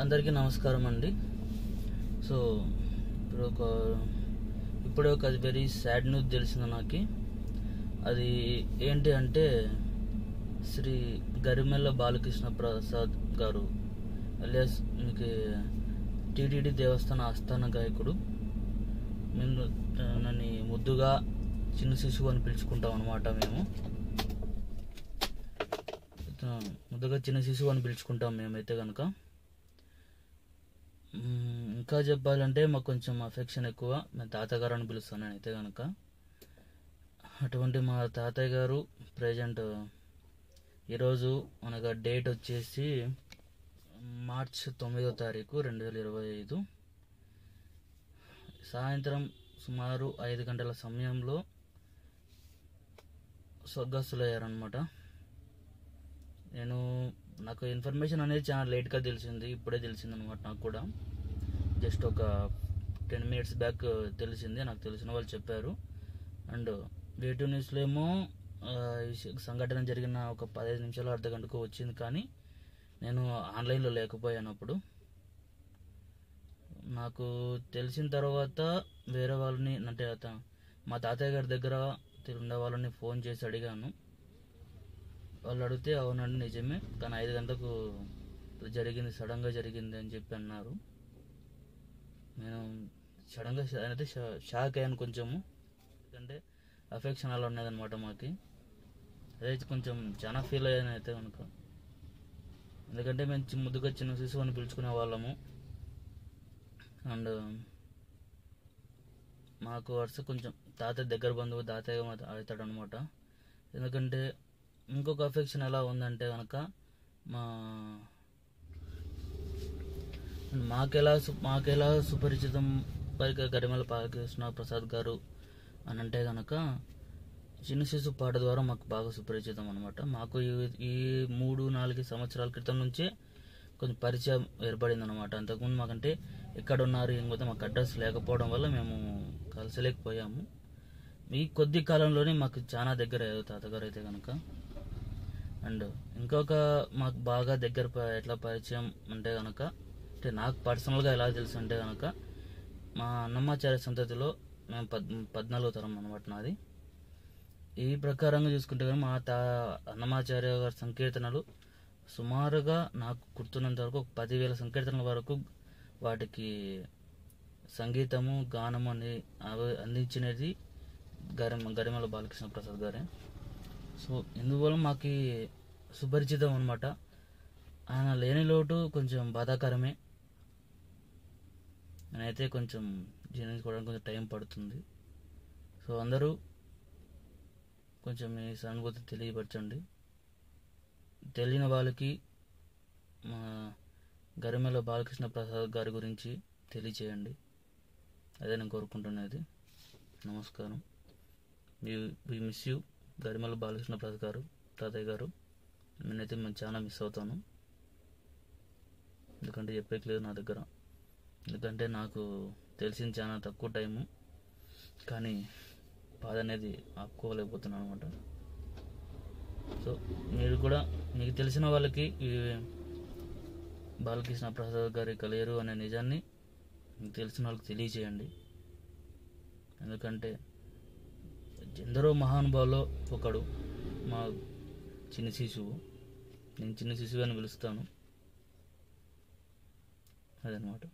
అందరికీ నమస్కారం అండి. సో ఇప్పుడే ఒక వెరీ సాడ్ న్యూస్ తెలిసింది నాకు. అది ఏంటి అంటే శ్రీ గరిమెళ్ళ బాలకృష్ణ ప్రసాద్ గారు అలియాస్ మీకు టీటీడీ దేవస్థాన ఆస్థాన గాయకుడు. నన్ను ముద్దుగా చిన్న శిశువు అని పిలుచుకుంటాం అన్నమాట. ముద్దుగా చిన్న శిశువు అని పిలుచుకుంటాం మేమైతే కనుక. ఇంకా చెప్పాలంటే మాకు కొంచెం అఫెక్షన్ ఎక్కువ. మేము తాతగారు అని పిలుస్తాను నేనైతే కనుక. అటువంటి మా తాతయ్య గారు ప్రజెంట్ ఈరోజు మనకు డేట్ వచ్చేసి మార్చ్ 9వ తారీఖు 2025 సాయంత్రం సుమారు 5 గంటల సమయంలో స్వర్గస్థులయ్యారనమాట. నాకు ఇన్ఫర్మేషన్ అనేది చాలా లేట్గా తెలిసింది, ఇప్పుడే తెలిసింది అనమాట. నాకు కూడా జస్ట్ ఒక 10 minutes బ్యాక్ తెలిసింది. నాకు తెలిసిన వాళ్ళు చెప్పారు. అండ్ వేటూ న్యూస్లో ఏమో సంఘటన జరిగిన ఒక 15 నిమిషాలు అర్ధ గంటకు వచ్చింది, కానీ నేను ఆన్లైన్లో లేకపోయాను. అప్పుడు నాకు తెలిసిన తర్వాత వేరే వాళ్ళని అంటే మా తాతయ్య గారి దగ్గర ఉండే వాళ్ళని ఫోన్ చేసి అడిగాను. వాళ్ళు అడిగితే అవునండి నిజమే, కానీ 5 గంటలకు జరిగింది, సడన్గా జరిగింది అని చెప్పి అన్నారు. నేను సడన్గా అయితే షాక్ అయ్యాను కొంచెము, ఎందుకంటే అఫెక్షన్ అలా ఉన్నదన్నమాట మాకు. అదైతే కొంచెం చాలా ఫీల్ అయ్యాను అయితే కనుక. ఎందుకంటే మేము ముద్దుగా చిన్న శిశువు అని పిలుచుకునే వాళ్ళము. అండ్ మాకు వరుస కొంచెం తాతయ్య దగ్గర బంధువు తాతయ్య అవుతాడు అనమాట. ఎందుకంటే ఇంకొక అఫెక్షన్ ఎలా ఉందంటే కనుక మాకెలా సుపరిచితం గరిమెళ్ళ బాలకృష్ణ ప్రసాద్ గారు అని అంటే కనుక చిన్న శిశు పాట ద్వారా మాకు బాగా సుపరిచితం అనమాట. మాకు ఈ 3-4 సంవత్సరాల క్రితం నుంచే కొంచెం పరిచయం ఏర్పడింది అనమాట. అంతకుముందు మాకంటే ఎక్కడున్నారు ఇంకొక మాకు అడ్రస్ లేకపోవడం వల్ల మేము కలిసలేకపోయాము. ఈ కొద్ది కాలంలోనే మాకు చాలా దగ్గర అయ్యారు తాతగారు అయితే కనుక. అండ్ ఇంకొక మాకు బాగా దగ్గర ఎట్లా పరిచయం అంటే కనుక, అంటే నాకు పర్సనల్గా ఎలా తెలుసు అంటే కనుక, మా అన్నమాచార్య సంతతిలో మేము 14వ తరం అనమాట నాది. ఈ ప్రకారంగా చూసుకుంటే కానీ మా అన్నమాచార్య గారి సంకీర్తనలు సుమారుగా నాకు గుర్తున్నంత వరకు 10,000 సంకీర్తనల వరకు వాటికి సంగీతము గానము అని అందించినది గరిమెళ్ళ బాలకృష్ణ ప్రసాద్ గారే. సో ఇందువల్ల మాకు సుపరిచితం అనమాట. ఆయన లేని లోటు కొంచెం బాధాకరమే. నేనైతే కొంచెం జీర్ణించుకోవడానికి కొంచెం టైం పడుతుంది. సో అందరూ కొంచెం మీ సానుభూతి తెలియపరచండి. తెలియని వాళ్ళకి మా గరిమెళ్ళ బాలకృష్ణ ప్రసాద్ గారి గురించి తెలియచేయండి. అదే నేను కోరుకుంటున్నది. నమస్కారం. We miss you Garimella Balakrishna Prasad garu, తాతయ్య గారు. నేనైతే మేము చాలా మిస్ అవుతాను. ఎందుకంటే చెప్పేయలేదు నా దగ్గర. ఎందుకంటే నాకు తెలిసింది చాలా తక్కువ టైము, కానీ బాధ అనేది ఆపుకోలేకపోతున్నాను అనమాట. సో మీరు కూడా మీకు తెలిసిన వాళ్ళకి ఈ బాలకృష్ణ ప్రసాద్ గారి కలియరు అనే నిజాన్ని మీకు తెలిసిన వాళ్ళకి తెలియచేయండి. ఎందుకంటే ఎందరో మహానుభావులో ఒకడు మా చిన్న శిశువు. నేను చిన్న శిశువు అని పిలుస్తాను. అదనమాట.